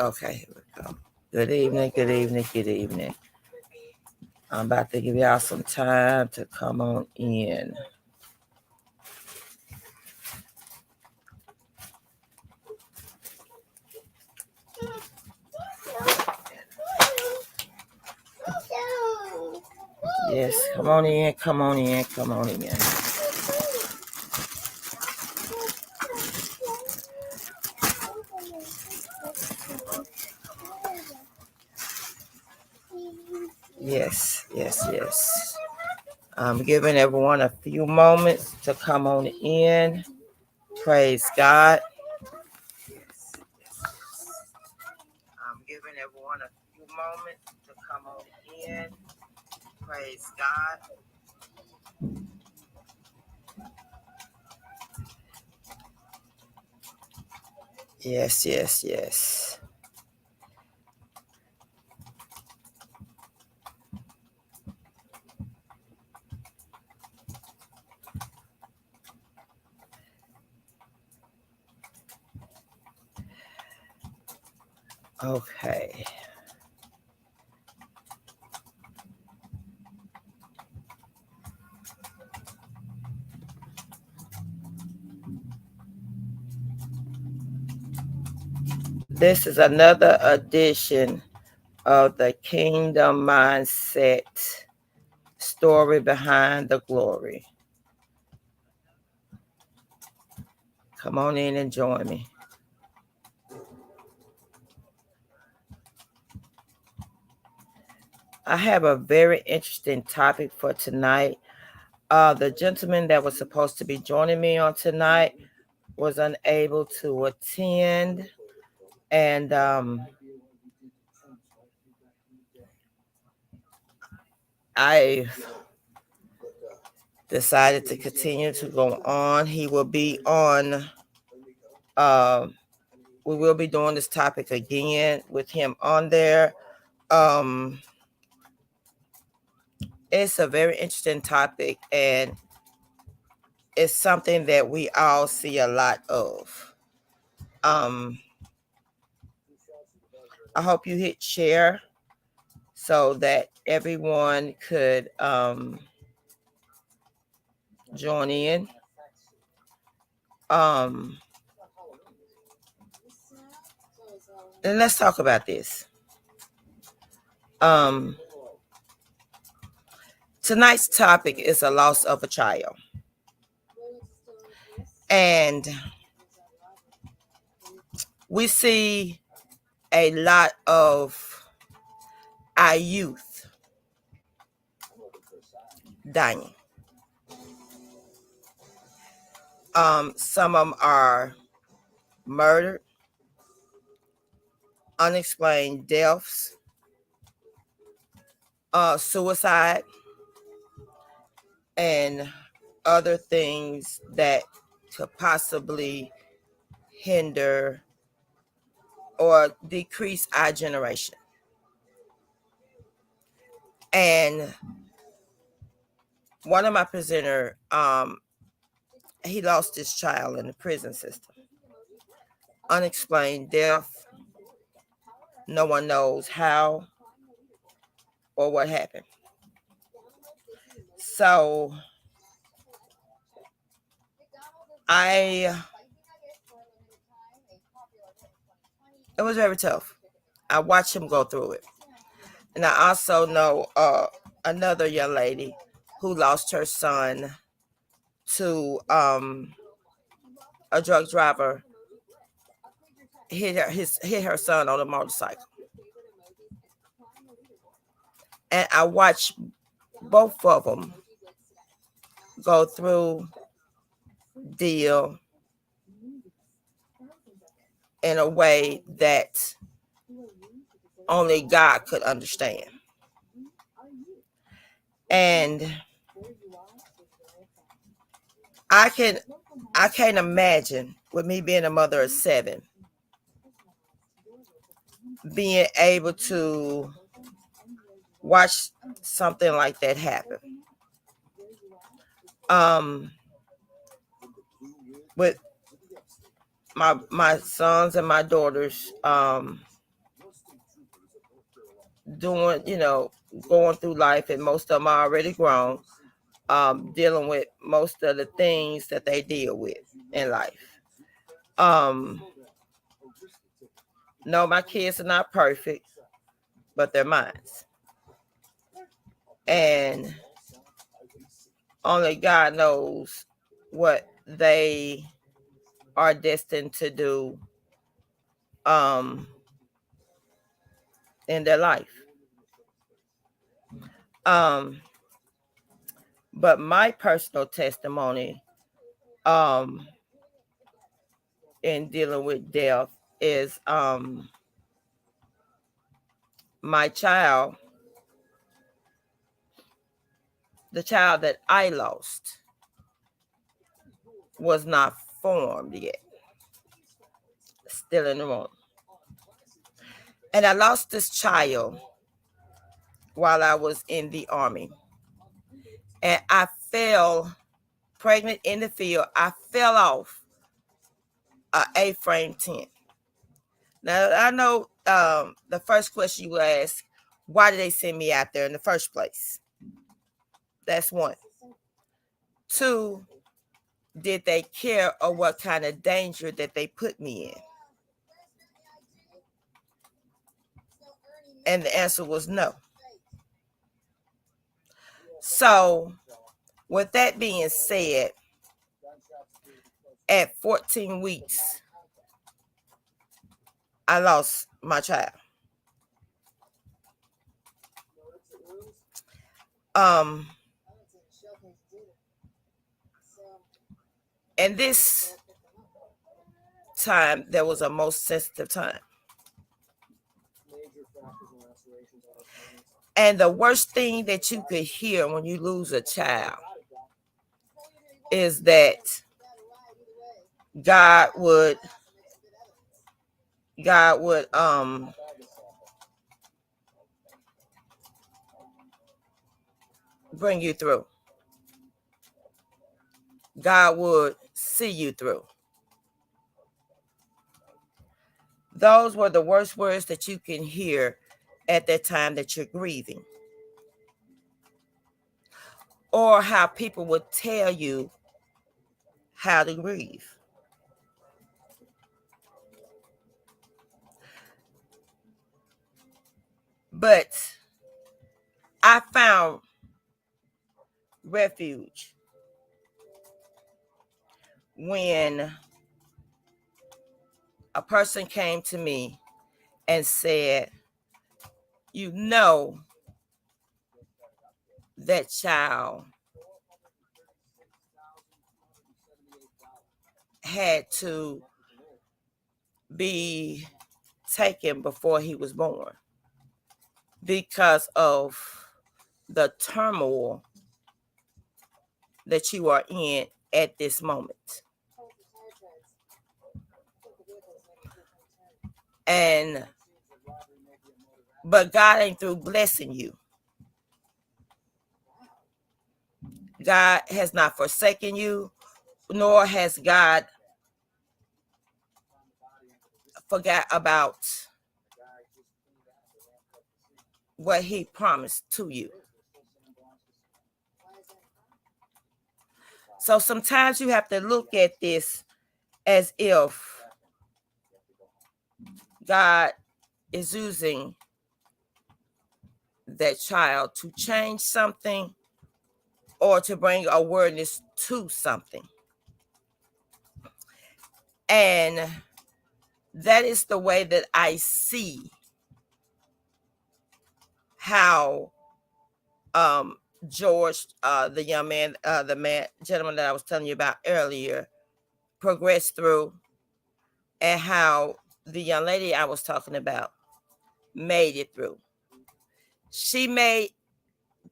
Okay, here we go. Good evening, good evening, good evening. I'm about to give y'all some time to come on in. Yes, come on in, come on in, come on in. Yes, yes, yes. I'm giving everyone a few moments to come on in. Praise God. I'm giving everyone a few moments to come on in. Praise God. Yes, yes, yes. Okay. This is another edition of the Kingdom Mindset Story Behind the Glory. Come on in and join me. I have a very interesting topic for tonight. The gentleman that was supposed to be joining me on tonight was unable to attend, and I decided to continue to go on. He will be on. We will be doing this topic again with him on there. It's a very interesting topic, and it's something that we all see a lot of. I hope you hit share so that everyone could join in. And let's talk about this. Tonight's topic is a loss of a child. And we see a lot of our youth dying. Some of them are murdered, unexplained deaths, suicide, and other things that could possibly hinder or decrease our generation. And one of my presenter, he lost his child in the prison system. Unexplained death. No one knows how or what happened. So it was very tough. I watched him go through it. And I also know another young lady who lost her son to a drug driver hit her son on a motorcycle. And I watched both of them go through deal in a way that only God could understand. And I can't imagine, with me being a mother of 7, being able to watch something like that happen. With my sons and my daughters, doing, going through life, and most of them are already grown, dealing with most of the things that they deal with in life. No, my kids are not perfect, but they're mine. And only God knows what they are destined to do in their life. But my personal testimony in dealing with death is my child, the child that I lost, was not formed yet, still in the womb. And I lost this child while I was in the Army. And I fell pregnant in the field. I fell off a A-frame tent. Now, I know the first question you will ask, why did they send me out there in the first place? That's one. Two, did they care or what kind of danger that they put me in? And the answer was no. So, with that being said, at 14 weeks, I lost my child. And this time, there was a most sensitive time. And the worst thing that you could hear when you lose a child is that God would bring you through. God would see you through. Those were the worst words that you can hear at that time that you're grieving. Or how people would tell you how to grieve. But I found refuge when a person came to me and said, you know, that child had to be taken before he was born because of the turmoil that you are in at this moment. But God ain't through blessing you. God has not forsaken you, nor has God forgot about what he promised to you. So sometimes you have to look at this as if God is using that child to change something or to bring awareness to something. And that is the way that I see how George, the young man, gentleman that I was telling you about earlier, progressed through, and how the young lady I was talking about made it through. She made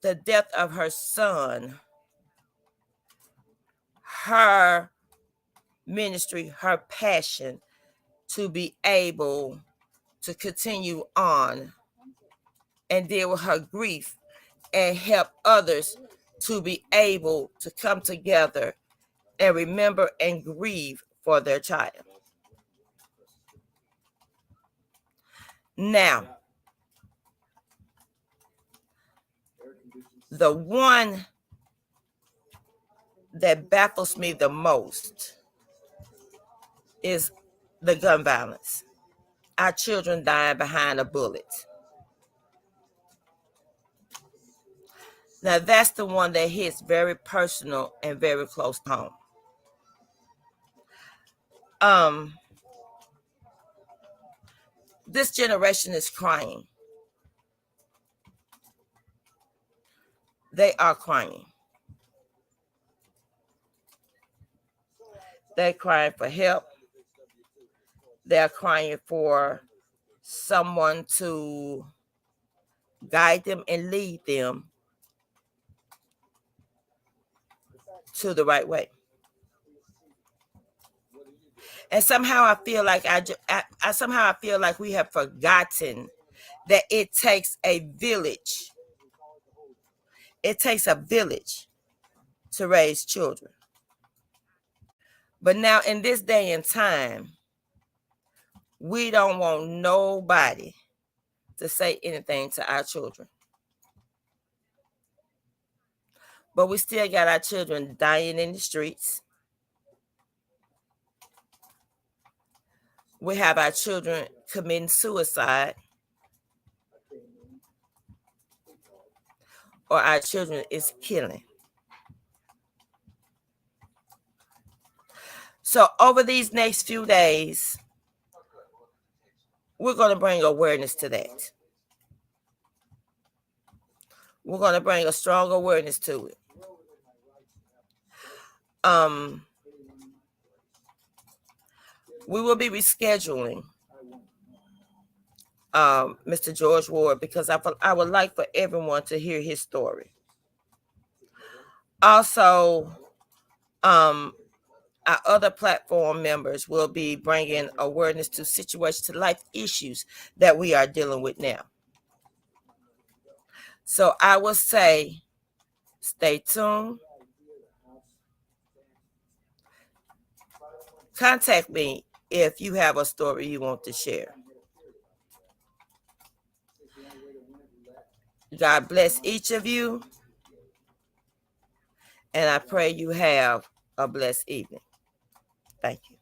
the death of her son her ministry, her passion to be able to continue on and deal with her grief and help others to be able to come together and remember and grieve for their child. Now, The one that baffles me the most is the gun violence. Our children dying behind a bullet. Now that's the one that hits very personal and very close to home. This generation is crying. They are crying. They're crying for help. They're crying for someone to guide them and lead them to the right way. And somehow I feel like I feel like we have forgotten that it takes a village. It takes a village to raise children. But now in this day and time, we don't want nobody to say anything to our children. But we still got our children dying in the streets. We have our children committing suicide, or our children is killing. So over these next few days, we're going to bring awareness to that. We're going to bring a strong awareness to it. We will be rescheduling Mr. George Ward because I would like for everyone to hear his story. Also, our other platform members will be bringing awareness to situations, to life issues that we are dealing with now. So I will say, stay tuned. Contact me if you have a story you want to share. God bless each of you. And I pray you have a blessed evening. Thank you.